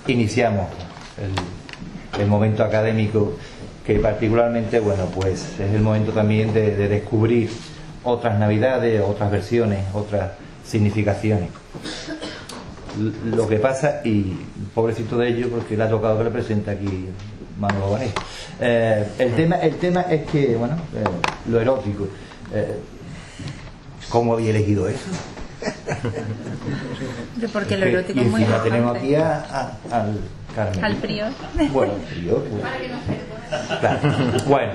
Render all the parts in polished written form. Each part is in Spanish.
iniciamos el momento académico, que particularmente, bueno, pues es el momento también de descubrir otras navidades, otras versiones, otras significaciones. Lo que pasa, y pobrecito de ellos, porque le ha tocado que le presente aquí Manolo Baez. El tema es que, bueno, lo erótico. ¿Cómo había elegido eso? Porque lo erótico es muy importante. Tenemos aquí al Carmen. Al prior. Bueno, el prior. Claro. Bueno,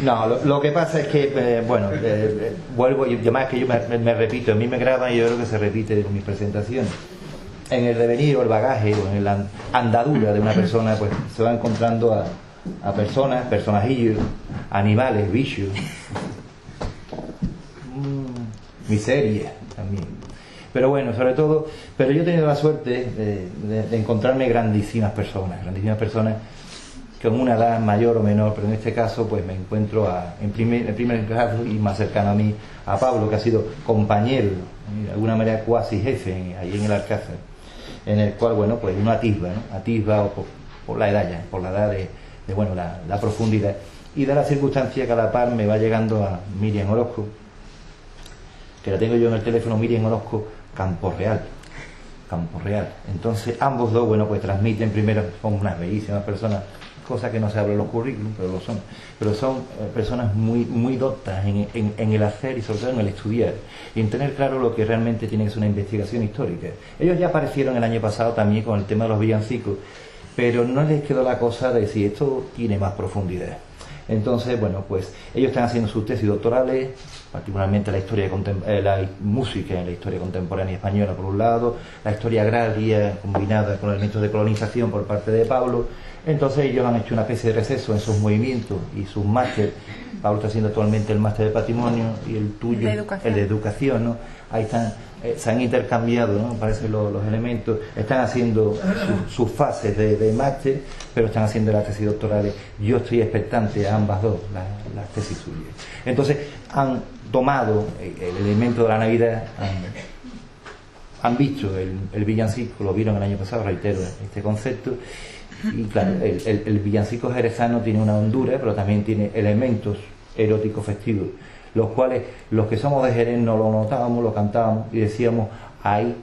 no, lo que pasa es que, vuelvo, y además que yo me repito, a mí me graban y yo creo que se repite en mis presentaciones. En el devenir o el bagaje o en la andadura de una persona, pues se va encontrando a personas, personajillos, animales, bichos, miseria también. Pero bueno, sobre todo, pero yo he tenido la suerte de encontrarme grandísimas personas con una edad mayor o menor, pero en este caso pues me encuentro en primer grado y más cercano a mí, a Pablo, que ha sido compañero, de alguna manera cuasi jefe ahí en el Alcázar, en el cual, bueno, pues uno atisba por la edad ya, por la edad de la profundidad, y da la circunstancia que a la par me va llegando a Miriam Orozco, que la tengo yo en el teléfono, Miriam Orozco Campo Real. Entonces ambos dos, bueno, pues transmiten primero, son unas bellísimas personas, cosa que no se habla en los currículums, pero son personas muy doctas en el hacer y sobre todo en el estudiar y en tener claro lo que realmente tiene que ser una investigación histórica. Ellos ya aparecieron el año pasado también con el tema de los villancicos, pero no les quedó la cosa de si esto tiene más profundidad. Entonces, bueno, pues ellos están haciendo sus tesis doctorales, particularmente la música en la historia contemporánea española por un lado, la historia agraria combinada con elementos de colonización por parte de Pablo. Entonces ellos han hecho una especie de receso en sus movimientos y sus másteres. Pablo está haciendo actualmente el máster de patrimonio y el tuyo el de educación, ¿no? Ahí están, se han intercambiado, ¿no? Parecen los elementos, están haciendo sus fases de máster, pero están haciendo las tesis doctorales. Yo estoy expectante a ambas dos, las tesis suyas. Entonces han tomado el elemento de la Navidad, han visto el villancico, lo vieron el año pasado, reitero este concepto. Y claro, el villancico jerezano tiene una hondura, pero también tiene elementos eróticos festivos, los cuales los que somos de Jerez no lo notábamos, lo cantábamos y decíamos ay,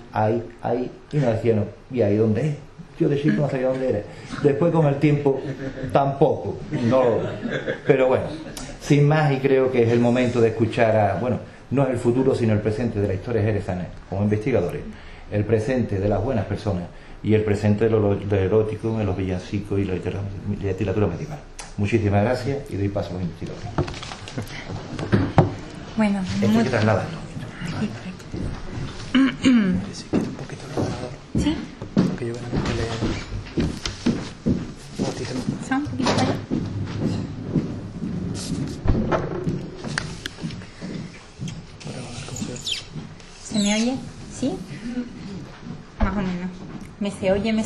y nos decían, ¿y ahí dónde es? Yo de chico no sabía dónde era. Después con el tiempo tampoco, pero bueno, sin más, y creo que es el momento de escuchar no es el futuro sino el presente de la historia jerezana como investigadores, el presente de las buenas personas y el presente de lo erótico en los villancicos y la literatura medieval. Muchísimas gracias y doy paso a los investigadores. Bueno, esto hay que trasladarlo. Un poquito el ordenador. ¿Sí? Porque yo vengo a leer. Un poquito más. Un poquito para allá. ¿Se me oye? ¿Sí? Más o menos. Me se oye, ¿no?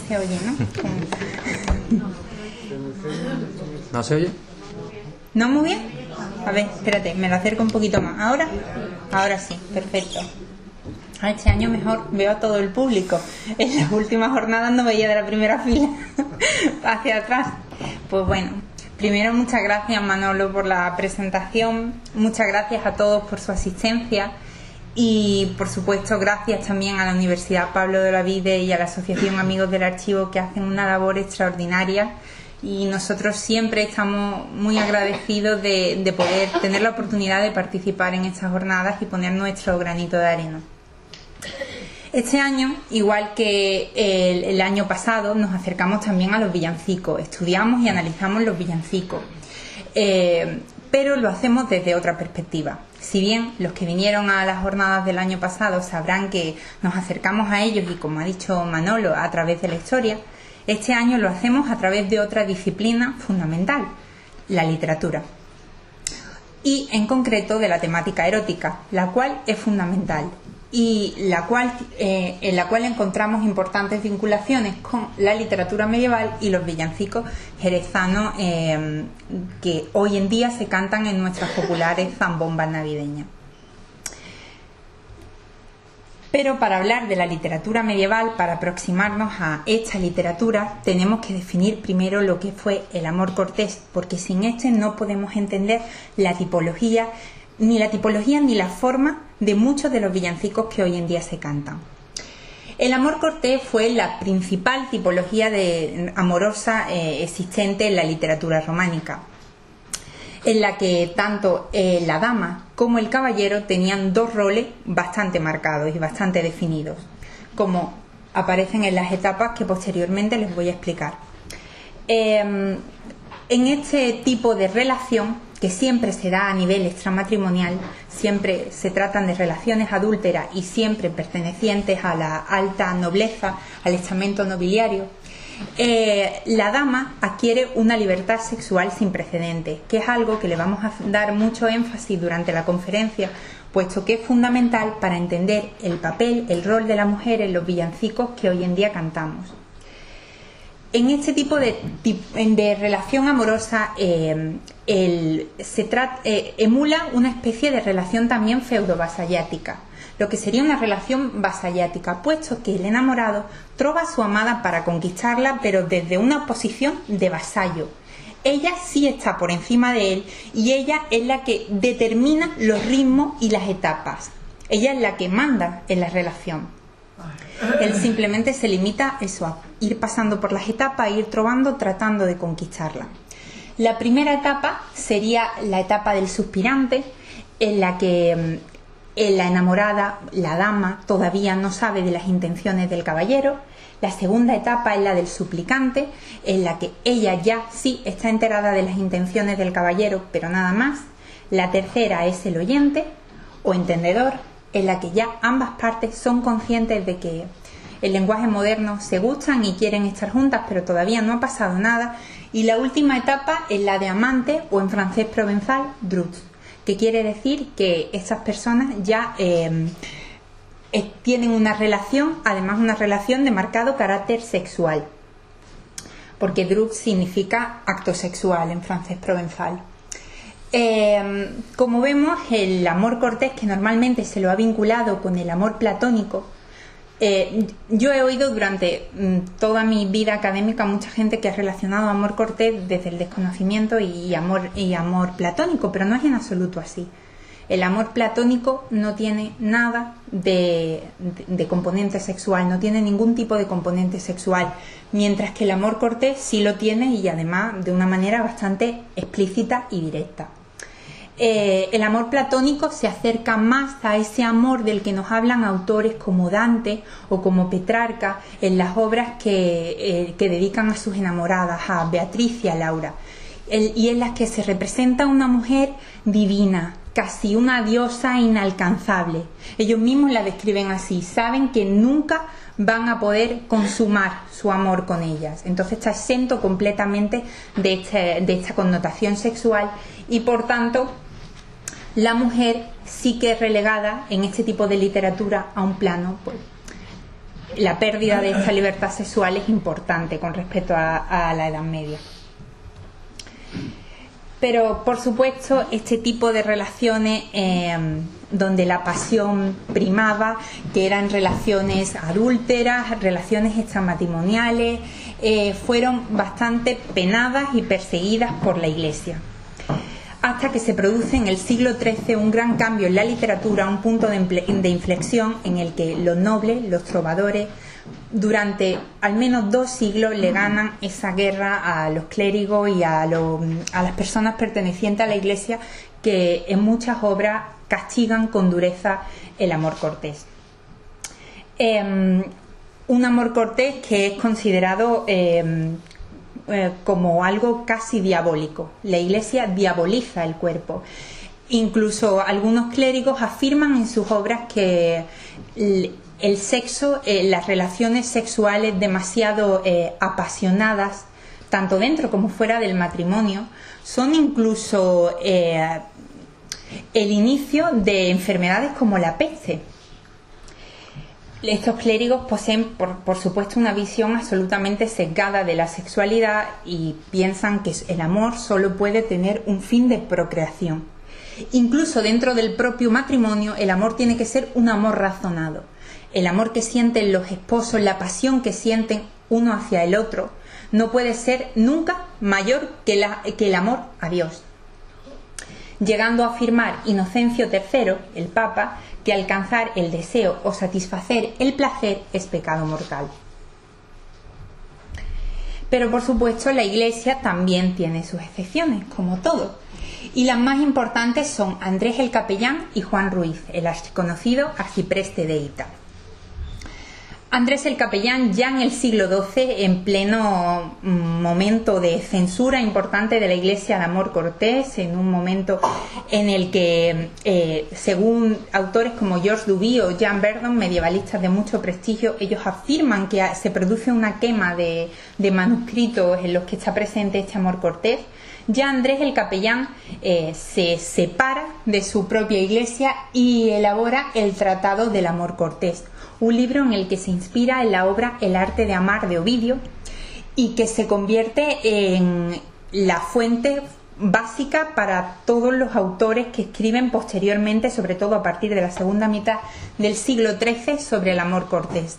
¿No se oye? ¿No muy bien? A ver, espérate, me lo acerco un poquito más. ¿Ahora? Ahora sí, perfecto. Este año mejor veo a todo el público. En las últimas jornadas no veía de la primera fila hacia atrás. Pues bueno, primero muchas gracias Manolo por la presentación, muchas gracias a todos por su asistencia. Y por supuesto gracias también a la Universidad Pablo de Olavide y a la Asociación Amigos del Archivo, que hacen una labor extraordinaria, y nosotros siempre estamos muy agradecidos de poder tener la oportunidad de participar en estas jornadas y poner nuestro granito de arena. Este año, igual que el año pasado, nos acercamos también a los villancicos, estudiamos y analizamos los villancicos, pero lo hacemos desde otra perspectiva. Si bien los que vinieron a las jornadas del año pasado sabrán que nos acercamos a ellos, y como ha dicho Manolo, a través de la historia, este año lo hacemos a través de otra disciplina fundamental, la literatura, y en concreto de la temática erótica, la cual es fundamental y en la cual encontramos importantes vinculaciones con la literatura medieval y los villancicos jerezanos que hoy en día se cantan en nuestras populares zambombas navideñas. Pero para hablar de la literatura medieval, para aproximarnos a esta literatura, tenemos que definir primero lo que fue el amor cortés, porque sin este no podemos entender la tipología ni la forma de muchos de los villancicos que hoy en día se cantan. El amor cortés fue la principal tipología amorosa existente en la literatura románica, en la que tanto la dama como el caballero tenían dos roles bastante marcados y bastante definidos, como aparecen en las etapas que posteriormente les voy a explicar. En este tipo de relación, que siempre se da a nivel extramatrimonial, siempre se tratan de relaciones adúlteras y siempre pertenecientes a la alta nobleza, al estamento nobiliario, la dama adquiere una libertad sexual sin precedentes, que es algo que le vamos a dar mucho énfasis durante la conferencia, puesto que es fundamental para entender el papel, el rol de la mujer en los villancicos que hoy en día cantamos. En este tipo de relación amorosa emula una especie de relación también feudo-vasallática, lo que sería una relación vasallática, puesto que el enamorado trova a su amada para conquistarla, pero desde una posición de vasallo. Ella sí está por encima de él y ella es la que determina los ritmos y las etapas. Ella es la que manda en la relación. Él simplemente se limita eso, a ir pasando por las etapas, a ir trovando, tratando de conquistarla. La primera etapa sería la etapa del suspirante, en la que la enamorada, la dama, todavía no sabe de las intenciones del caballero. La segunda etapa es la del suplicante, en la que ella ya sí está enterada de las intenciones del caballero, pero nada más. La tercera es el oyente o entendedor, en la que ya ambas partes son conscientes de que el lenguaje moderno se gustan y quieren estar juntas, pero todavía no ha pasado nada. Y la última etapa es la de amante, o en francés provenzal, drux, que quiere decir que estas personas ya tienen una relación, además una relación de marcado carácter sexual, porque drux significa acto sexual en francés provenzal. Como vemos, el amor cortés, que normalmente se lo ha vinculado con el amor platónico, yo he oído durante toda mi vida académica mucha gente que ha relacionado amor cortés desde el desconocimiento y amor platónico, pero no es en absoluto así. El amor platónico no tiene nada de componente sexual, no tiene ningún tipo de componente sexual, mientras que el amor cortés sí lo tiene, y además de una manera bastante explícita y directa. El amor platónico se acerca más a ese amor del que nos hablan autores como Dante o como Petrarca en las obras que dedican a sus enamoradas, a Beatriz y a Laura, y en las que se representa una mujer divina, casi una diosa inalcanzable. Ellos mismos la describen así, saben que nunca van a poder consumar su amor con ellas, entonces está exento completamente de esta connotación sexual, y por tanto la mujer sí que es relegada en este tipo de literatura a un plano, pues la pérdida de esta libertad sexual es importante con respecto a la Edad Media. Pero por supuesto este tipo de relaciones donde la pasión primaba, que eran relaciones adúlteras, relaciones extramatrimoniales, fueron bastante penadas y perseguidas por la Iglesia, hasta que se produce en el siglo XIII un gran cambio en la literatura, un punto de inflexión en el que los nobles, los trovadores, durante al menos 2 siglos le ganan esa guerra a los clérigos y a las personas pertenecientes a la Iglesia, que en muchas obras castigan con dureza el amor cortés. Un amor cortés que es considerado como algo casi diabólico. La Iglesia diaboliza el cuerpo. Incluso algunos clérigos afirman en sus obras que el sexo, las relaciones sexuales demasiado apasionadas, tanto dentro como fuera del matrimonio, son incluso el inicio de enfermedades como la peste. Estos clérigos poseen, por supuesto, una visión absolutamente sesgada de la sexualidad y piensan que el amor solo puede tener un fin de procreación. Incluso dentro del propio matrimonio, el amor tiene que ser un amor razonado. el amor que sienten los esposos, la pasión que sienten uno hacia el otro, no puede ser nunca mayor que el amor a Dios. Llegando a afirmar Inocencio III, el Papa, que alcanzar el deseo o satisfacer el placer es pecado mortal. Pero por supuesto la Iglesia también tiene sus excepciones, como todo. Y las más importantes son Andrés el Capellán y Juan Ruiz, el archiconocido arcipreste de Hita. Andrés el Capellán, ya en el siglo XII, en pleno momento de censura importante de la Iglesia al amor cortés, en un momento en el que, según autores como Georges Duby o Jean Verdon, medievalistas de mucho prestigio, ellos afirman que se produce una quema de manuscritos en los que está presente este amor cortés. Ya Andrés el Capellán se separa de su propia Iglesia y elabora el Tratado del Amor Cortés, un libro en el que se inspira en la obra El arte de amar de Ovidio y que se convierte en la fuente básica para todos los autores que escriben posteriormente, sobre todo a partir de la segunda mitad del siglo XIII, sobre el amor cortés.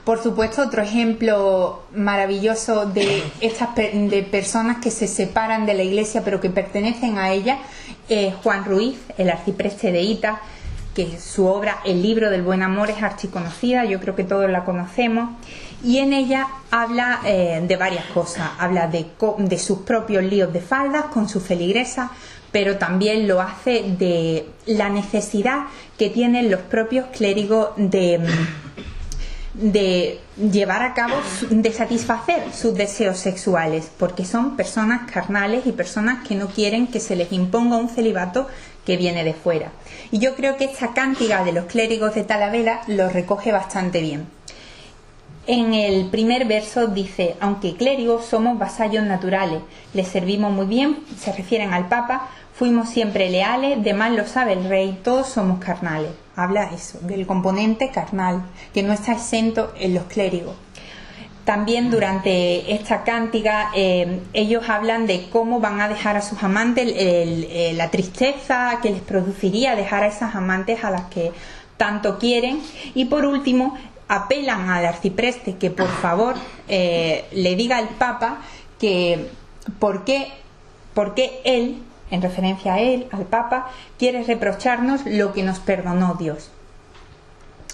Por supuesto, otro ejemplo maravilloso de personas que se separan de la Iglesia pero que pertenecen a ella es Juan Ruiz, el arcipreste de Hita, que su obra El libro del buen amor es archiconocida, yo creo que todos la conocemos, y en ella habla de varias cosas. Habla de sus propios líos de faldas con su feligresa, pero también lo hace de la necesidad que tienen los propios clérigos de llevar a cabo, de satisfacer sus deseos sexuales, porque son personas carnales y personas que no quieren que se les imponga un celibato que viene de fuera. Y yo creo que esta cántiga de los clérigos de Talavera lo recoge bastante bien. En el primer verso dice: aunque clérigos somos vasallos naturales, les servimos muy bien, se refieren al Papa, fuimos siempre leales, de más lo sabe el rey, todos somos carnales. Habla eso, del componente carnal, que no está exento en los clérigos. También durante esta cántiga ellos hablan de cómo van a dejar a sus amantes, la tristeza que les produciría dejar a esas amantes a las que tanto quieren. Y por último apelan al arcipreste que por favor le diga al Papa que por qué él, en referencia a él, al Papa, quiere reprocharnos lo que nos perdonó Dios.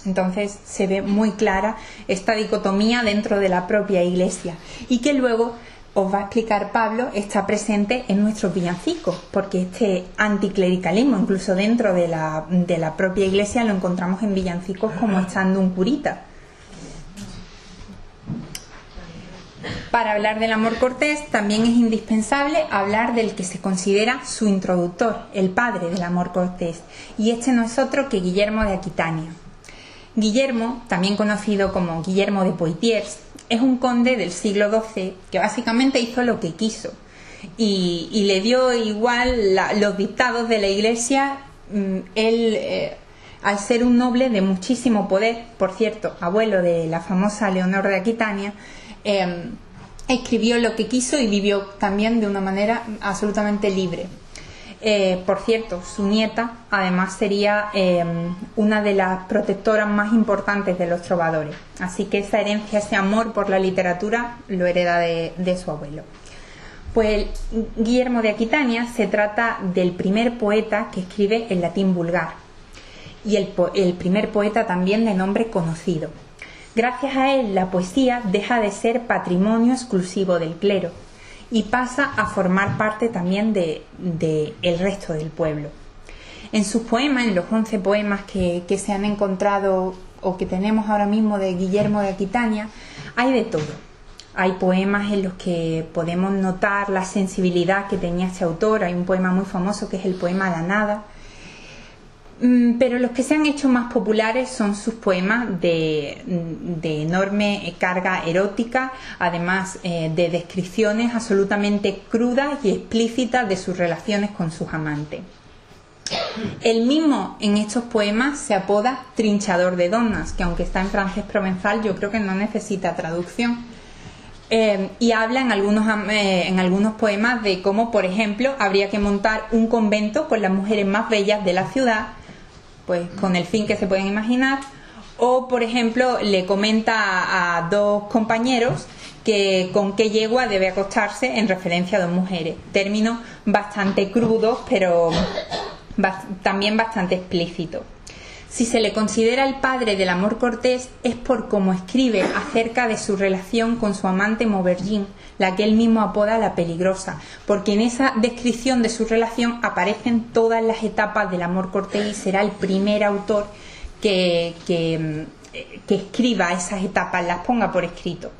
Entonces se ve muy clara esta dicotomía dentro de la propia Iglesia, y que luego os va a explicar Pablo, está presente en nuestros villancicos, porque este anticlericalismo, incluso dentro de la propia Iglesia, lo encontramos en villancicos como estando un curita. Para hablar del amor cortés también es indispensable hablar del que se considera su introductor, el padre del amor cortés, y este no es otro que Guillermo de Aquitania. Guillermo, también conocido como Guillermo de Poitiers, es un conde del siglo XII que básicamente hizo lo que quiso y le dio igual los dictados de la Iglesia. Él, al ser un noble de muchísimo poder, por cierto, abuelo de la famosa Leonor de Aquitania, escribió lo que quiso y vivió también de una manera absolutamente libre. Por cierto, su nieta además sería una de las protectoras más importantes de los trovadores, así que esa herencia, ese amor por la literatura lo hereda de su abuelo. Pues Guillermo de Aquitania se trata del primer poeta que escribe en latín vulgar y el primer poeta también de nombre conocido. Gracias a él la poesía deja de ser patrimonio exclusivo del clero y pasa a formar parte también de el resto del pueblo. En sus poemas, en los 11 poemas que se han encontrado o que tenemos ahora mismo de Guillermo de Aquitania, hay de todo. Hay poemas en los que podemos notar la sensibilidad que tenía este autor. Hay un poema muy famoso que es el poema La Nada. Pero los que se han hecho más populares son sus poemas de enorme carga erótica, además de descripciones absolutamente crudas y explícitas de sus relaciones con sus amantes. Él mismo en estos poemas se apoda trinchador de donas, que aunque está en francés provenzal yo creo que no necesita traducción. Y habla en algunos poemas de cómo, por ejemplo, habría que montar un convento con las mujeres más bellas de la ciudad, pues con el fin que se pueden imaginar, O, por ejemplo, le comenta a dos compañeros que con qué yegua debe acostarse en referencia a dos mujeres. Términos bastante crudos, pero también bastante explícitos. Si se le considera el padre del amor cortés es por cómo escribe acerca de su relación con su amante Mauvergine, la que él mismo apoda la peligrosa, porque en esa descripción de su relación aparecen todas las etapas del amor cortés y será el primer autor que escriba esas etapas, las ponga por escrito.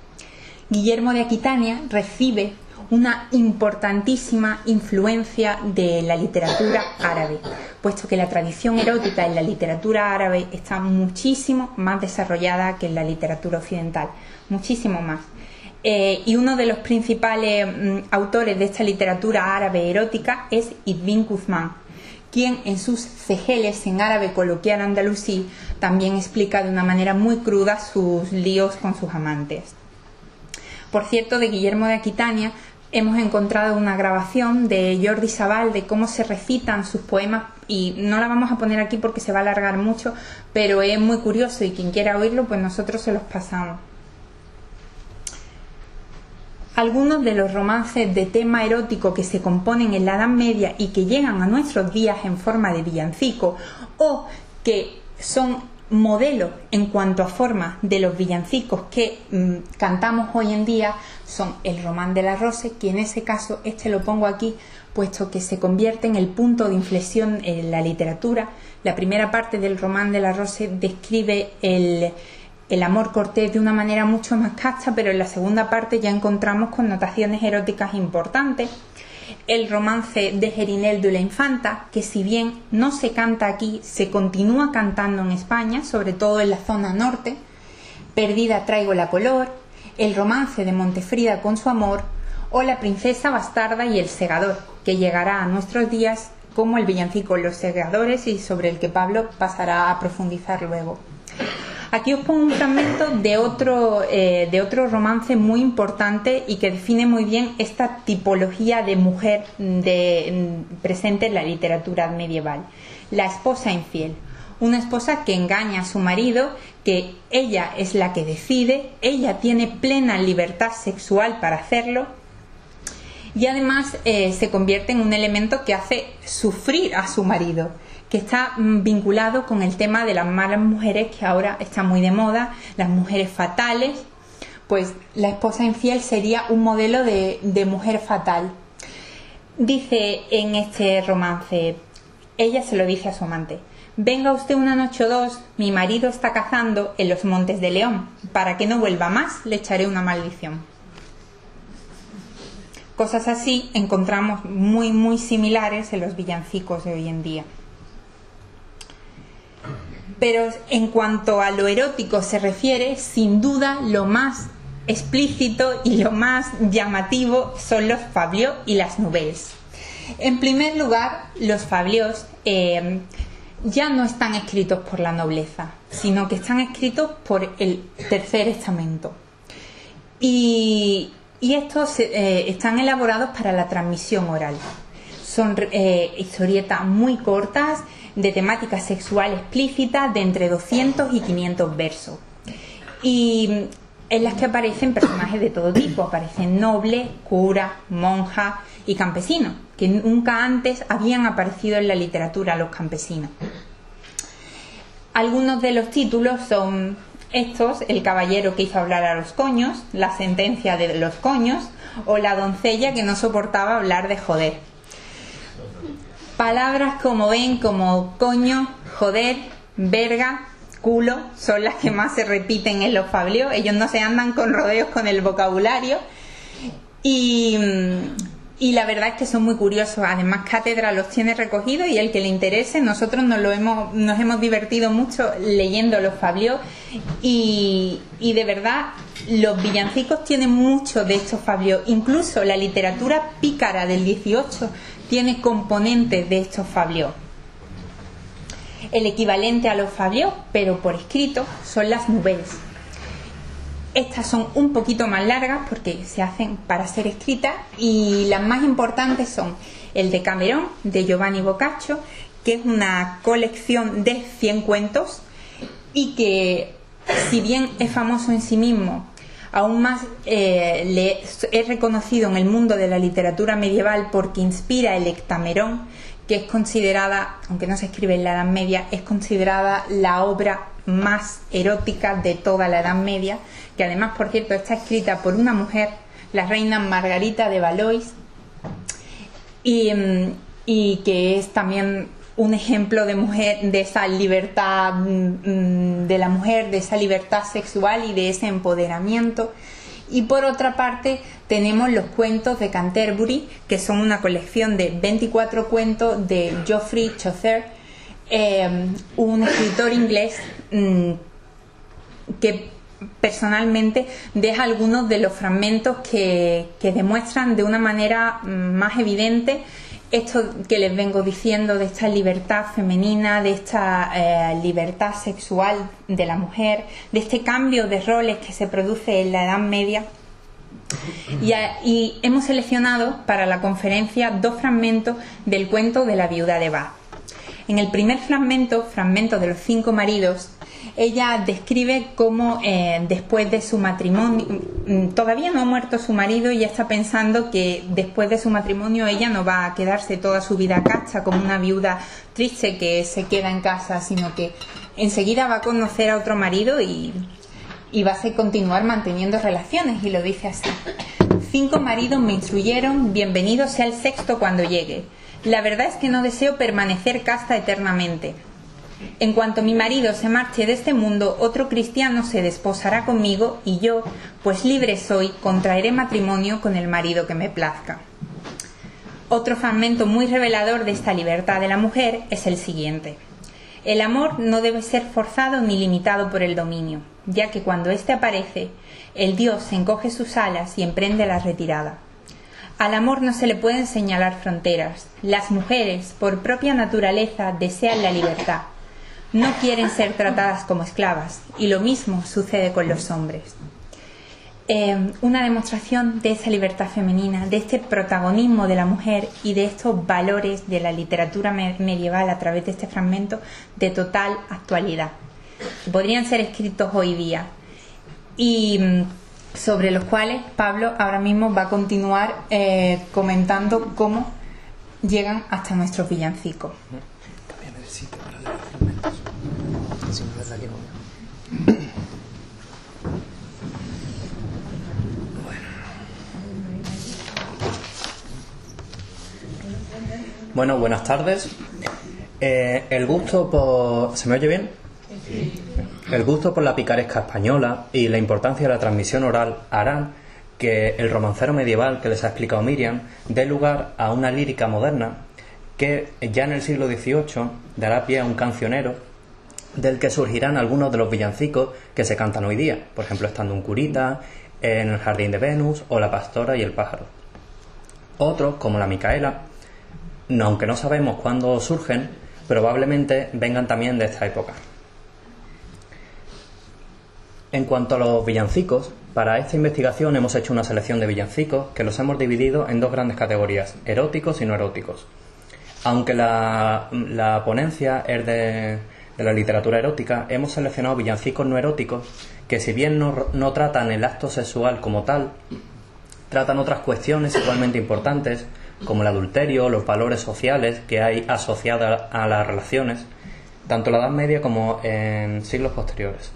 Guillermo de Aquitania recibe una importantísima influencia de la literatura árabe, puesto que la tradición erótica en la literatura árabe está muchísimo más desarrollada que en la literatura occidental, muchísimo más. Y uno de los principales autores de esta literatura árabe erótica es Ibn Guzmán, quien en sus cejeles en árabe coloquial andalusí también explica de una manera muy cruda sus líos con sus amantes. Por cierto, de Guillermo de Aquitania hemos encontrado una grabación de Jordi Sabal de cómo se recitan sus poemas, y no la vamos a poner aquí porque se va a alargar mucho, pero es muy curioso y quien quiera oírlo, pues nosotros se los pasamos. Algunos de los romances de tema erótico que se componen en la Edad Media y que llegan a nuestros días en forma de villancico, o que son modelo en cuanto a forma de los villancicos que cantamos hoy en día, son el Román de la Rose, que en ese caso lo pongo aquí puesto que se convierte en el punto de inflexión en la literatura. La primera parte del Román de la Rose describe el amor cortés de una manera mucho más casta, pero en la segunda parte ya encontramos connotaciones eróticas importantes. El romance de Gerinel de la Infanta, que si bien no se canta aquí, se continúa cantando en España, sobre todo en la zona norte. Perdida traigo la color, el romance de Montefrida con su amor, o La princesa bastarda y el segador, que llegará a nuestros días como el villancico Los segadores y sobre el que Pablo pasará a profundizar luego. Aquí os pongo un fragmento de otro romance muy importante y que define muy bien esta tipología de mujer presente en la literatura medieval. La esposa infiel. Una esposa que engaña a su marido, que ella es la que decide, ella tiene plena libertad sexual para hacerlo y además se convierte en un elemento que hace sufrir a su marido, que está vinculado con el tema de las malas mujeres, que ahora está muy de moda, las mujeres fatales. Pues la esposa infiel sería un modelo de mujer fatal. Dice en este romance, ella se lo dice a su amante: venga usted una noche o dos, mi marido está cazando en los montes de León, para que no vuelva más le echaré una maldición. Cosas así encontramos muy muy similares en los villancicos de hoy en día. Pero en cuanto a lo erótico se refiere, sin duda lo más explícito y lo más llamativo son los fabliaux y las nouvelles. En primer lugar, los fabliaux ya no están escritos por la nobleza, sino que están escritos por el tercer estamento. Y estos están elaborados para la transmisión oral. Son historietas muy cortas, de temática sexual explícita, de entre 200 y 500 versos. Y en las que aparecen personajes de todo tipo. Aparecen nobles, curas, monjas y campesinos, que nunca antes habían aparecido en la literatura los campesinos. Algunos de los títulos son estos: El caballero que hizo hablar a los coños, La sentencia de los coños, o La doncella que no soportaba hablar de joder. Palabras, como ven, como coño, joder, verga, culo, son las que más se repiten en los fabliaux. Ellos no se andan con rodeos con el vocabulario. Y la verdad es que son muy curiosos. Además, Cátedra los tiene recogidos y el que le interese, nosotros nos hemos divertido mucho leyendo los fabliaux. Y de verdad, los villancicos tienen mucho de estos fabliaux. Incluso la literatura pícara del 18 tiene componentes de estos fabliaux. El equivalente a los fabliaux, pero por escrito, son las nouvelles. Estas son un poquito más largas porque se hacen para ser escritas, y las más importantes son el Decamerón de Giovanni Boccaccio, que es una colección de 100 cuentos, y que, si bien es famoso en sí mismo, aún más es reconocido en el mundo de la literatura medieval porque inspira el Hectamerón, que es considerada, aunque no se escribe en la Edad Media, es considerada la obra más erótica de toda la Edad Media, que además, por cierto, está escrita por una mujer, la reina Margarita de Valois, y que es también un ejemplo de mujer, de esa libertad de la mujer, de esa libertad sexual y de ese empoderamiento. Y por otra parte tenemos los cuentos de Canterbury, que son una colección de 24 cuentos de Geoffrey Chaucer, un escritor inglés que personalmente deja algunos de los fragmentos que demuestran de una manera más evidente esto que les vengo diciendo, de esta libertad femenina, de esta libertad sexual de la mujer, de este cambio de roles que se produce en la Edad Media. Y hemos seleccionado para la conferencia 2 fragmentos del cuento de la viuda de Bath. En el primer fragmento de los 5 maridos, ella describe cómo después de su matrimonio, todavía no ha muerto su marido y ya está pensando que después de su matrimonio ella no va a quedarse toda su vida casta como una viuda triste que se queda en casa, sino que enseguida va a conocer a otro marido y va a continuar manteniendo relaciones, y lo dice así: 5 maridos me instruyeron, bienvenido sea el 6º cuando llegue. La verdad es que no deseo permanecer casta eternamente. En cuanto mi marido se marche de este mundo, otro cristiano se desposará conmigo y yo, pues libre soy, contraeré matrimonio con el marido que me plazca. Otro fragmento muy revelador de esta libertad de la mujer es el siguiente: el amor no debe ser forzado ni limitado por el dominio, ya que cuando éste aparece, el Dios encoge sus alas y emprende la retirada. Al amor no se le pueden señalar fronteras. Las mujeres, por propia naturaleza, desean la libertad. No quieren ser tratadas como esclavas, y lo mismo sucede con los hombres. Una demostración de esa libertad femenina, de este protagonismo de la mujer y de estos valores de la literatura medieval a través de este fragmento de total actualidad, que podrían ser escritos hoy día y sobre los cuales Pablo ahora mismo va a continuar comentando cómo llegan hasta nuestros villancicos. Cámbiame de sitio para leer los fragmentos. Si no, es la que no veo. Bueno, buenas tardes. El gusto por... ¿Se me oye bien? El gusto por la picaresca española y la importancia de la transmisión oral harán que el romancero medieval que les ha explicado Miriam dé lugar a una lírica moderna que ya en el siglo XVIII dará pie a un cancionero del que surgirán algunos de los villancicos que se cantan hoy día, por ejemplo, Estando un curita, En el jardín de Venus o La pastora y el pájaro. Otros, como la Micaela, aunque no sabemos cuándo surgen, probablemente vengan también de esta época. En cuanto a los villancicos, para esta investigación hemos hecho una selección de villancicos que los hemos dividido en 2 grandes categorías, eróticos y no eróticos. Aunque la ponencia es de la literatura erótica, hemos seleccionado villancicos no eróticos que, si bien no tratan el acto sexual como tal, tratan otras cuestiones igualmente importantes, como el adulterio, los valores sociales que hay asociados a las relaciones, tanto en la Edad Media como en siglos posteriores.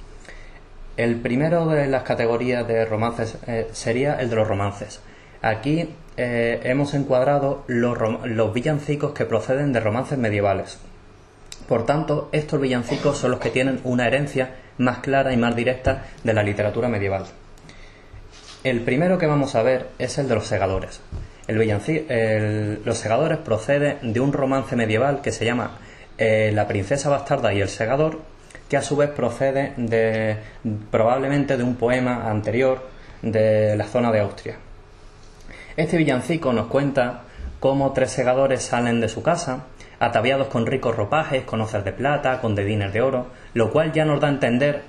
El primero de las categorías de romances sería el de los romances. Aquí hemos encuadrado los villancicos que proceden de romances medievales. Por tanto, estos villancicos son los que tienen una herencia más clara y más directa de la literatura medieval. El primero que vamos a ver es el de los segadores. Los segadores proceden de un romance medieval que se llama La princesa bastarda y el segador, que a su vez procede probablemente de un poema anterior de la zona de Austria. Este villancico nos cuenta cómo 3 segadores salen de su casa, ataviados con ricos ropajes, con hoces de plata, con dedines de oro, lo cual ya nos da a entender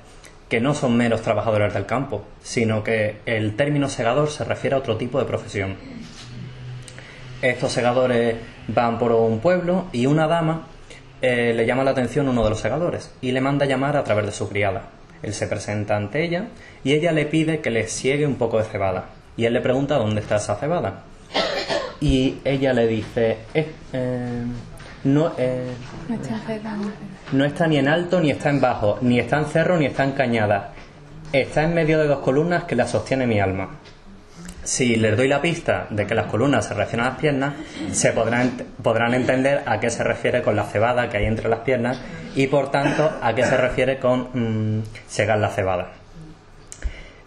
que no son meros trabajadores del campo, sino que el término segador se refiere a otro tipo de profesión. Estos segadores van por un pueblo y una dama le llama la atención uno de los segadores y le manda llamar a través de su criada. Él se presenta ante ella y ella le pide que le siegue un poco de cebada. Y él le pregunta dónde está esa cebada. Y ella le dice, no está ni en alto ni está en bajo, ni está en cerro ni está en cañada. Está en medio de dos columnas que la sostiene mi alma. Si les doy la pista de que las columnas se refieren a las piernas, se podrán entender a qué se refiere con la cebada que hay entre las piernas y, por tanto, a qué se refiere con segar la cebada.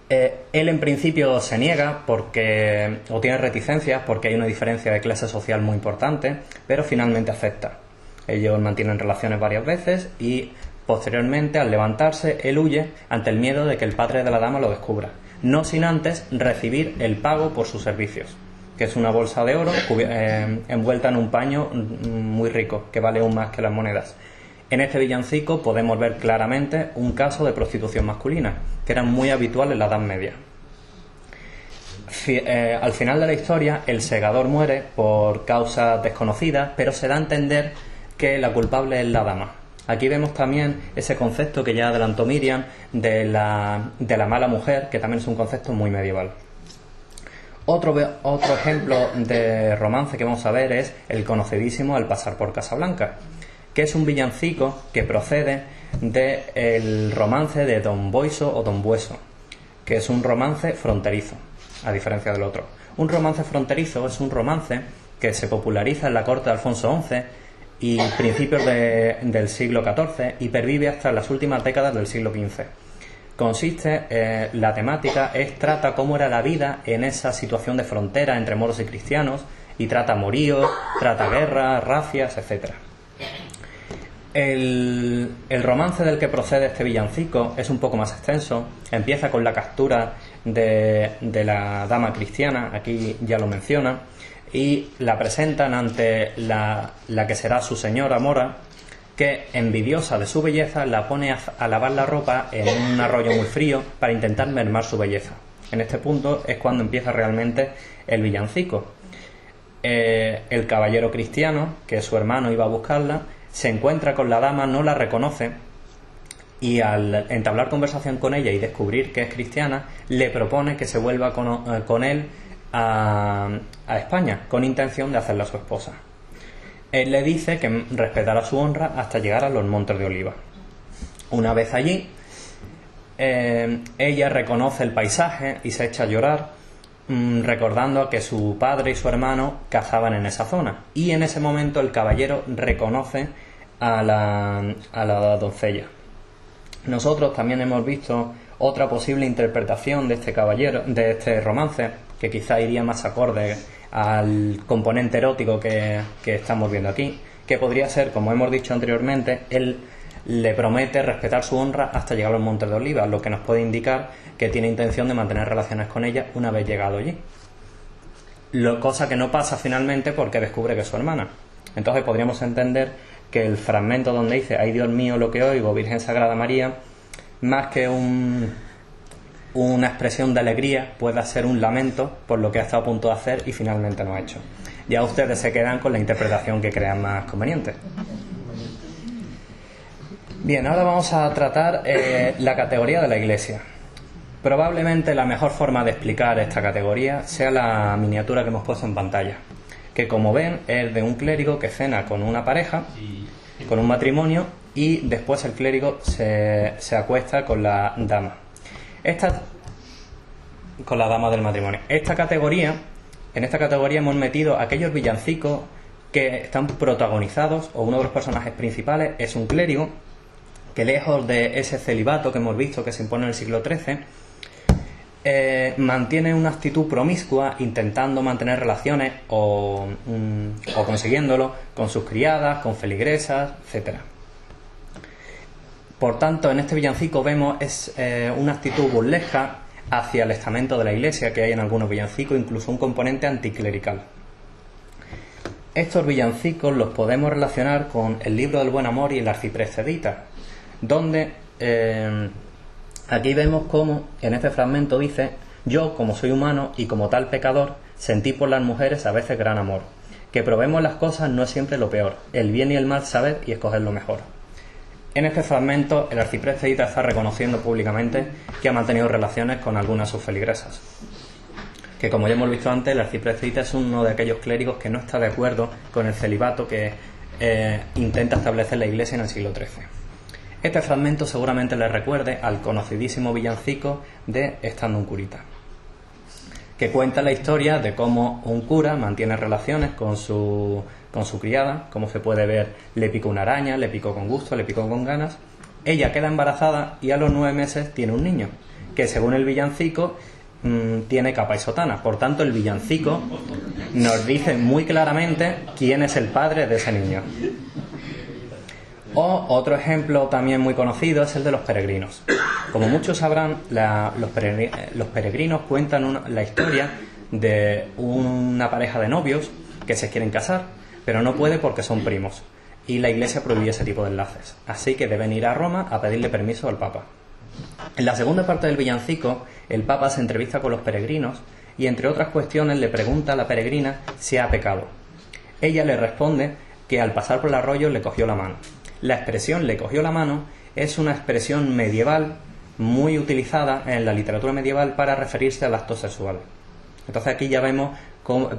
Él, en principio, se niega o tiene reticencias porque hay una diferencia de clase social muy importante, pero finalmente acepta. Ellos mantienen relaciones varias veces y, posteriormente, al levantarse, él huye ante el miedo de que el padre de la dama lo descubra, no sin antes recibir el pago por sus servicios, que es una bolsa de oro envuelta en un paño muy rico, que vale aún más que las monedas. En este villancico podemos ver claramente un caso de prostitución masculina, que era muy habitual en la Edad Media. Al final de la historia, el segador muere por causas desconocidas, pero se da a entender que la culpable es la dama. Aquí vemos también ese concepto que ya adelantó Miriam de la mala mujer, que también es un concepto muy medieval. Otro ejemplo de romance que vamos a ver es el conocidísimo Al pasar por Casablanca, que es un villancico que procede del romance de Don Boiso o Don Bueso, que es un romance fronterizo, a diferencia del otro. Un romance fronterizo es un romance que se populariza en la corte de Alfonso XI y principios del siglo XIV y pervive hasta las últimas décadas del siglo XV. La temática trata cómo era la vida en esa situación de frontera entre moros y cristianos, y trata amoríos, trata guerras, racias, etc. El romance del que procede este villancico es un poco más extenso. Empieza con la captura de la dama cristiana, aquí ya lo menciona, y la presentan ante la que será su señora mora, que, envidiosa de su belleza, la pone a lavar la ropa en un arroyo muy frío para intentar mermar su belleza. En este punto es cuando empieza realmente el villancico. El caballero cristiano, que su hermano iba a buscarla, se encuentra con la dama, no la reconoce y, al entablar conversación con ella y descubrir que es cristiana, le propone que se vuelva con él a España, con intención de hacerla su esposa. Él le dice que respetará su honra hasta llegar a los Montes de Oliva. Una vez allí, ella reconoce el paisaje y se echa a llorar, recordando que su padre y su hermano cazaban en esa zona. Y en ese momento el caballero reconoce a la doncella. Nosotros también hemos visto otra posible interpretación de este romance, que quizá iría más acorde al componente erótico que estamos viendo aquí, que podría ser, como hemos dicho anteriormente, él le promete respetar su honra hasta llegar a los Montes de Oliva, lo que nos puede indicar que tiene intención de mantener relaciones con ella una vez llegado allí. Cosa que no pasa finalmente porque descubre que es su hermana. Entonces podríamos entender que el fragmento donde dice «Ay, Dios mío, lo que oigo, Virgen Sagrada María», más que una expresión de alegría, pueda ser un lamento por lo que ha estado a punto de hacer y finalmente no ha hecho. Ya ustedes se quedan con la interpretación que crean más conveniente. Bien, ahora vamos a tratar la categoría de la Iglesia. Probablemente la mejor forma de explicar esta categoría sea la miniatura que hemos puesto en pantalla, que, como ven, es de un clérigo que cena con una pareja, con un matrimonio, y después el clérigo se acuesta con la dama. Con la dama del matrimonio. En esta categoría hemos metido aquellos villancicos que están protagonizados, o uno de los personajes principales es un clérigo que, lejos de ese celibato que hemos visto que se impone en el siglo XIII, mantiene una actitud promiscua, intentando mantener relaciones o consiguiéndolo con sus criadas, con feligresas, etc. Por tanto, en este villancico vemos una actitud burlesca hacia el estamento de la Iglesia que hay en algunos villancicos, incluso un componente anticlerical. Estos villancicos los podemos relacionar con el libro del Buen Amor y el Arcipreste Edita, donde aquí vemos cómo en este fragmento dice: «Yo, como soy humano y como tal pecador, sentí por las mujeres a veces gran amor, que probemos las cosas no es siempre lo peor, el bien y el mal saber y escoger lo mejor. En este fragmento, el arcipreste Hita está reconociendo públicamente que ha mantenido relaciones con algunas de sus feligresas. Que, como ya hemos visto antes, el arcipreste Hita es uno de aquellos clérigos que no está de acuerdo con el celibato que intenta establecer la Iglesia en el siglo XIII. Este fragmento seguramente le recuerde al conocidísimo villancico de Estando un curita, que cuenta la historia de cómo un cura mantiene relaciones con su criada. Como se puede ver, le picó una araña, le picó con gusto, le picó con ganas. Ella queda embarazada y a los 9 meses tiene un niño, que según el villancico tiene capa y sotana. Por tanto, el villancico nos dice muy claramente quién es el padre de ese niño. O otro ejemplo también muy conocido es el de los peregrinos. Como muchos sabrán, los peregrinos cuentan la historia de una pareja de novios que se quieren casar, pero no puede porque son primos, y la Iglesia prohíbe ese tipo de enlaces. Así que deben ir a Roma a pedirle permiso al Papa. En la segunda parte del villancico, el Papa se entrevista con los peregrinos y, entre otras cuestiones, le pregunta a la peregrina si ha pecado. Ella le responde que al pasar por el arroyo le cogió la mano. La expresión "le cogió la mano" es una expresión medieval muy utilizada en la literatura medieval para referirse al acto sexual. Entonces aquí ya vemos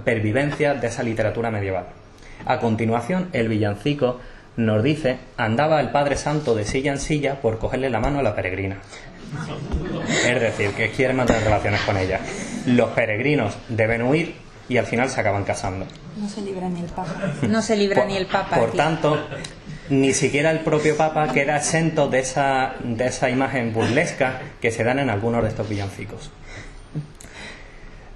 pervivencia de esa literatura medieval. A continuación, el villancico nos dice: andaba el Padre Santo de silla en silla por cogerle la mano a la peregrina. Es decir, que quiere mantener relaciones con ella. Los peregrinos deben huir y al final se acaban casando. No se libra ni el Papa. No se libra ni el Papa. Por tanto, ni siquiera el propio Papa queda exento de esa imagen burlesca que se dan en algunos de estos villancicos.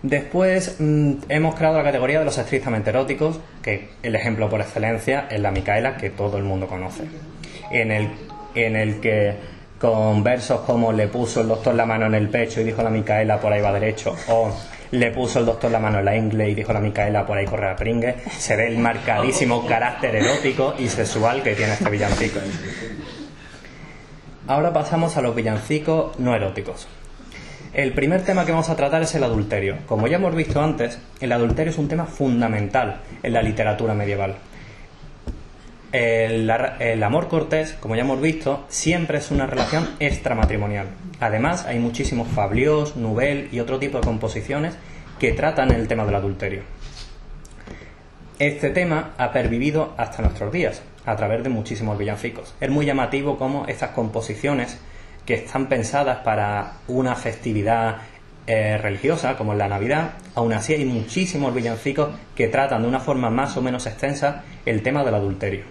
Después hemos creado la categoría de los estrictamente eróticos, que el ejemplo por excelencia es la Micaela, que todo el mundo conoce, en el que con versos como "le puso el doctor la mano en el pecho y dijo la Micaela por ahí va derecho", o "le puso el doctor la mano en la ingle y dijo la Micaela por ahí corre a pringue", se ve el marcadísimo carácter erótico y sexual que tiene este villancico. Ahora pasamos a los villancicos no eróticos. El primer tema que vamos a tratar es el adulterio. Como ya hemos visto antes, el adulterio es un tema fundamental en la literatura medieval. El amor cortés, como ya hemos visto, siempre es una relación extramatrimonial. Además, hay muchísimos fabliaux, nouvelles y otro tipo de composiciones que tratan el tema del adulterio. Este tema ha pervivido hasta nuestros días, a través de muchísimos villancicos. Es muy llamativo cómo estas composiciones, que están pensadas para una festividad religiosa, como en la Navidad, aún así hay muchísimos villancicos que tratan de una forma más o menos extensa el tema del adulterio.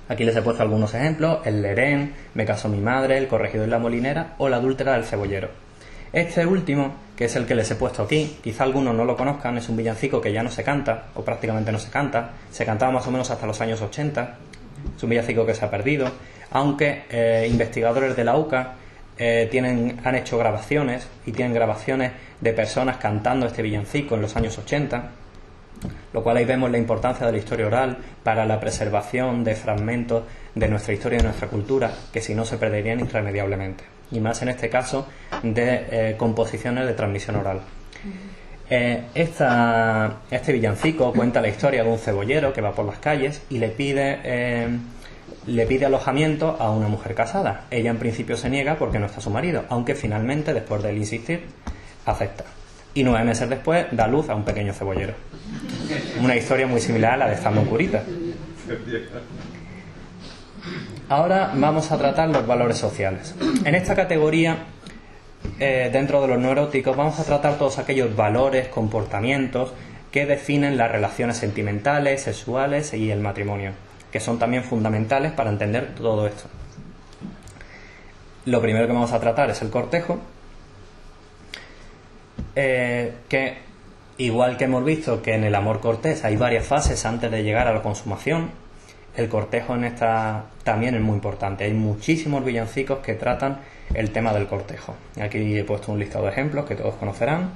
Aquí les he puesto algunos ejemplos: el Lerén, Me casó mi madre, El corregidor y la molinera o La adúltera del cebollero. Este último, que es el que les he puesto aquí, quizá algunos no lo conozcan, es un villancico que ya no se canta, o prácticamente no se canta. Se cantaba más o menos hasta los años 80. Es un villancico que se ha perdido, aunque investigadores de la UCA han hecho grabaciones y tienen grabaciones de personas cantando este villancico en los años 80, lo cual ahí vemos la importancia de la historia oral para la preservación de fragmentos de nuestra historia y de nuestra cultura que si no se perderían irremediablemente, y más en este caso de composiciones de transmisión oral. Este villancico cuenta la historia de un cebollero que va por las calles y le pide alojamiento a una mujer casada. Ella en principio se niega porque no está su marido, aunque finalmente, después de él insistir, acepta. Y 9 meses después da luz a un pequeño cebollero. Una historia muy similar a la de Estando un curita. Ahora vamos a tratar los valores sociales. En esta categoría, dentro de los no eróticos, vamos a tratar todos aquellos valores, comportamientos que definen las relaciones sentimentales, sexuales y el matrimonio, que son también fundamentales para entender todo esto. Lo primero que vamos a tratar es el cortejo, que igual que hemos visto que en el amor cortés hay varias fases antes de llegar a la consumación, el cortejo en esta también es muy importante. Hay muchísimos villancicos que tratan el tema del cortejo. Aquí he puesto un listado de ejemplos que todos conocerán,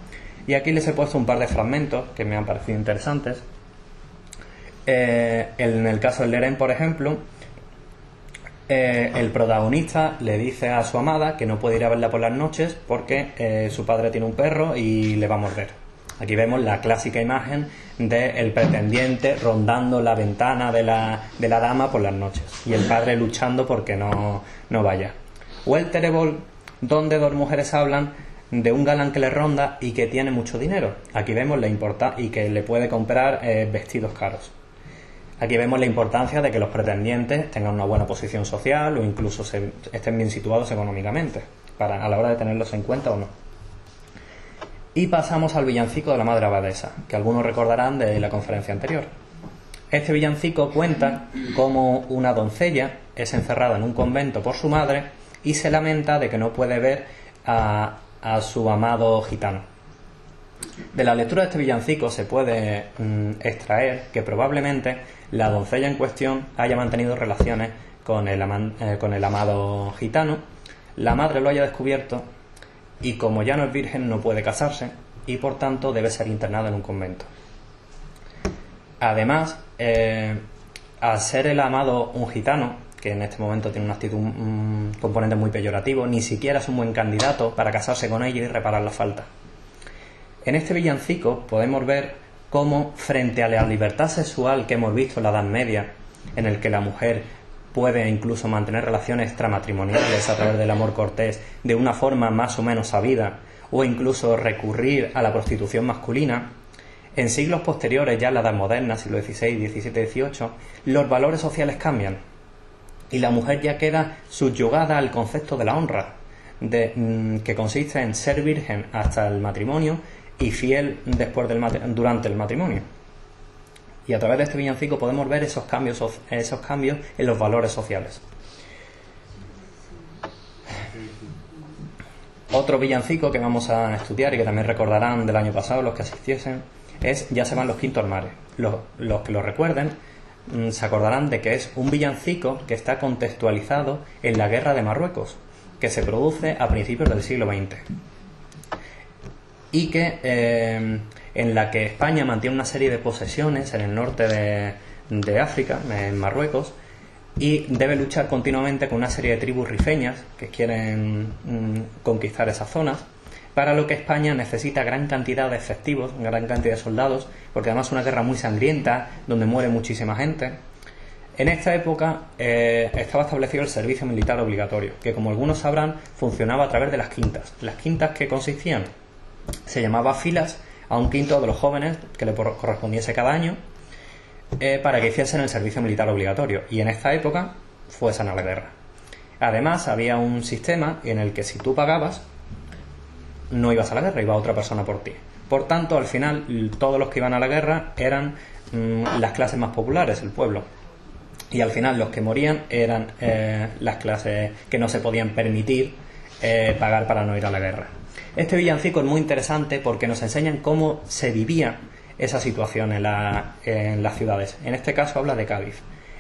y aquí les he puesto un par de fragmentos que me han parecido interesantes. En el caso del Lerén, por ejemplo, el protagonista le dice a su amada que no puede ir a verla por las noches porque su padre tiene un perro y le va a morder. Aquí vemos la clásica imagen del pretendiente rondando la ventana de la dama por las noches y el padre luchando porque no vaya. O el terebol, donde dos mujeres hablan de un galán que le ronda y que tiene mucho dinero. Aquí vemos la importancia y que le puede comprar vestidos caros. Aquí vemos la importancia de que los pretendientes tengan una buena posición social o incluso estén bien situados económicamente, a la hora de tenerlos en cuenta o no. Y pasamos al villancico de la Madre Abadesa, que algunos recordarán de la conferencia anterior. Este villancico cuenta cómo una doncella es encerrada en un convento por su madre y se lamenta de que no puede ver a su amado gitano. De la lectura de este villancico se puede extraer que probablemente la doncella en cuestión haya mantenido relaciones con el amado gitano, la madre lo haya descubierto y como ya no es virgen no puede casarse y por tanto debe ser internada en un convento. Además, al ser el amado un gitano, que en este momento tiene un componente muy peyorativo, ni siquiera es un buen candidato para casarse con ella y reparar la falta. En este villancico podemos ver cómo, frente a la libertad sexual que hemos visto en la Edad Media, en el que la mujer puede incluso mantener relaciones extramatrimoniales a través del amor cortés de una forma más o menos sabida, o incluso recurrir a la prostitución masculina, en siglos posteriores, ya en la Edad Moderna, siglo XVI, XVII, XVIII, los valores sociales cambian y la mujer ya queda subyugada al concepto de la honra, que consiste en ser virgen hasta el matrimonio y fiel durante el matrimonio. Y a través de este villancico podemos ver esos cambios en los valores sociales. Otro villancico que vamos a estudiar y que también recordarán del año pasado los que asistiesen es Ya se van los quintos mares. Los que lo recuerden se acordarán de que es un villancico que está contextualizado en la guerra de Marruecos, que se produce a principios del siglo XX y que en la que España mantiene una serie de posesiones en el norte de África, en Marruecos, y debe luchar continuamente con una serie de tribus rifeñas que quieren conquistar esas zonas, para lo que España necesita gran cantidad de efectivos, gran cantidad de soldados, porque además es una guerra muy sangrienta, donde muere muchísima gente. En esta época estaba establecido el servicio militar obligatorio, que como algunos sabrán, funcionaba a través de las quintas. Las quintas que consistían, se llamaba filas a un quinto de los jóvenes que le correspondiese cada año para que hiciesen el servicio militar obligatorio, y en esta época fuesen a la guerra. Además había un sistema en el que si tú pagabas no ibas a la guerra, iba otra persona por ti. Por tanto, al final todos los que iban a la guerra eran las clases más populares, el pueblo, y al final los que morían eran las clases que no se podían permitir pagar para no ir a la guerra. Este villancico es muy interesante porque nos enseñan cómo se vivía esa situación en las ciudades. En este caso habla de Cádiz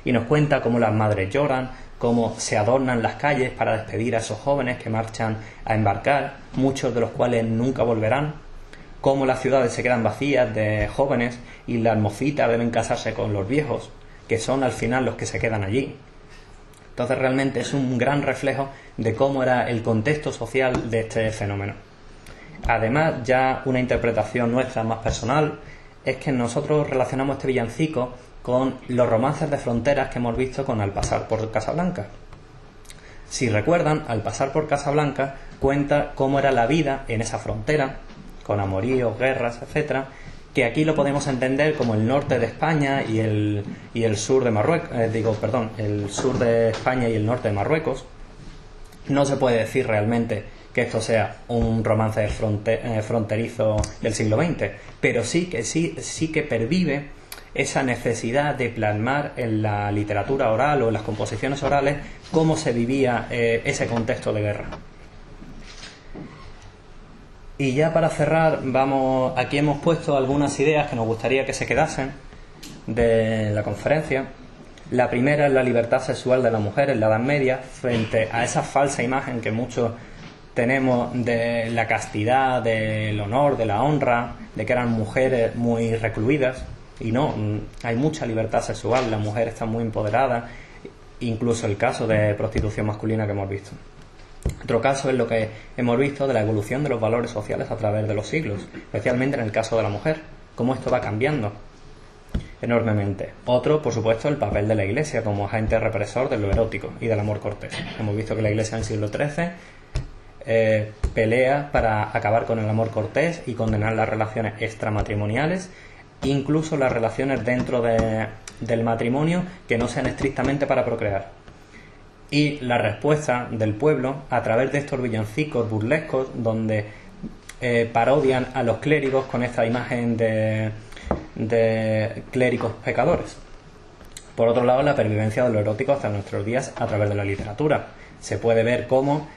y nos cuenta cómo las madres lloran, cómo se adornan las calles para despedir a esos jóvenes que marchan a embarcar, muchos de los cuales nunca volverán, cómo las ciudades se quedan vacías de jóvenes y las mocitas deben casarse con los viejos, que son al final los que se quedan allí. Entonces realmente es un gran reflejo de cómo era el contexto social de este fenómeno. Además, ya una interpretación nuestra más personal es que nosotros relacionamos este villancico con los romances de fronteras que hemos visto con Al pasar por Casablanca. Si recuerdan, Al pasar por Casablanca cuenta cómo era la vida en esa frontera, con amoríos, guerras, etcétera, que aquí lo podemos entender como el norte de España y el sur de Marruecos, el sur de España y el norte de Marruecos. No se puede decir realmente que esto sea un romance fronterizo del siglo XX, pero sí que pervive esa necesidad de plasmar en la literatura oral o en las composiciones orales cómo se vivía ese contexto de guerra. Y ya para cerrar, aquí hemos puesto algunas ideas que nos gustaría que se quedasen de la conferencia. La primera es la libertad sexual de la mujer en la Edad Media, frente a esa falsa imagen que muchos tenemos de la castidad, del honor, de la honra, de que eran mujeres muy recluidas. Y no, hay mucha libertad sexual, la mujer está muy empoderada, incluso el caso de prostitución masculina que hemos visto. Otro caso es lo que hemos visto de la evolución de los valores sociales a través de los siglos, especialmente en el caso de la mujer, cómo esto va cambiando enormemente. Otro, por supuesto, el papel de la Iglesia como agente represor de lo erótico y del amor cortés. Hemos visto que la Iglesia en el siglo XIII pelea para acabar con el amor cortés y condenar las relaciones extramatrimoniales, incluso las relaciones dentro del matrimonio que no sean estrictamente para procrear. Y la respuesta del pueblo a través de estos villancicos burlescos donde parodian a los clérigos con esta imagen de clérigos pecadores. Por otro lado, la pervivencia de lo erótico hasta nuestros días a través de la literatura. Se puede ver cómo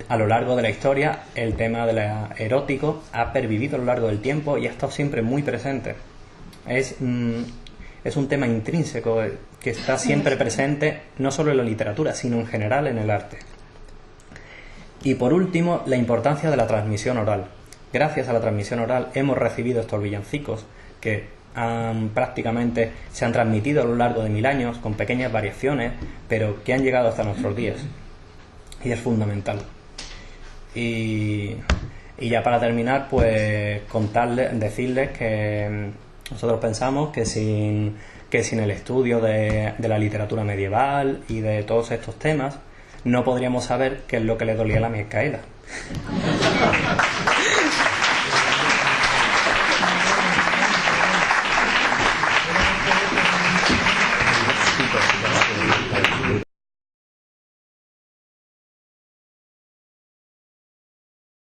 a lo largo de la historia el tema de lo erótico ha pervivido a lo largo del tiempo y ha estado siempre muy presente. Es un tema intrínseco que está siempre presente no solo en la literatura, sino en general en el arte. Y por último, la importancia de la transmisión oral. Gracias a la transmisión oral hemos recibido estos villancicos que prácticamente se han transmitido a lo largo de 1000 años con pequeñas variaciones, pero que han llegado hasta nuestros días. Y es fundamental. Y ya para terminar, pues decirles que nosotros pensamos que sin el estudio de la literatura medieval y de todos estos temas, no podríamos saber qué es lo que le dolía a la Micaela.